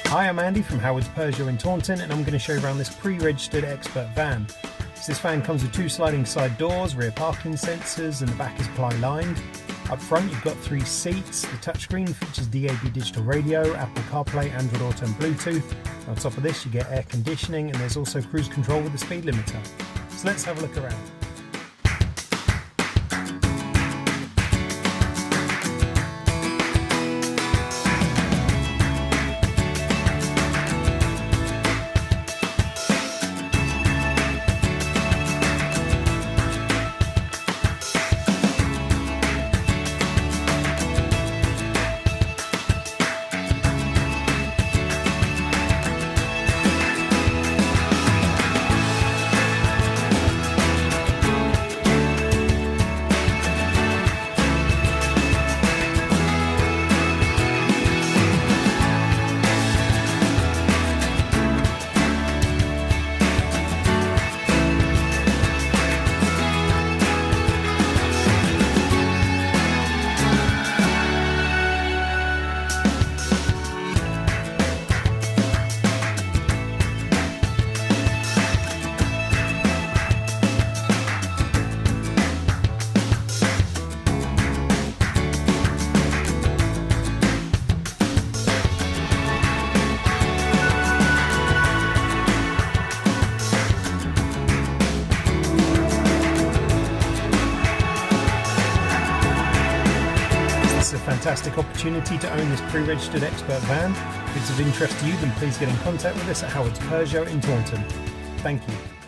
Hi, I'm Andy from Howard's Peugeot in Taunton, and I'm going to show you around this pre-registered expert van. So this van comes with 2 sliding side doors, rear parking sensors, and the back is ply lined. Up front you've got 3 seats. The touchscreen features DAB digital radio, Apple CarPlay, Android Auto and Bluetooth. On top of this you get air conditioning, and there's also cruise control with the speed limiter. So let's have a look around. It's a fantastic opportunity to own this pre-registered expert van. If it's of interest to you, then please get in contact with us at Howard's Peugeot in Taunton. Thank you.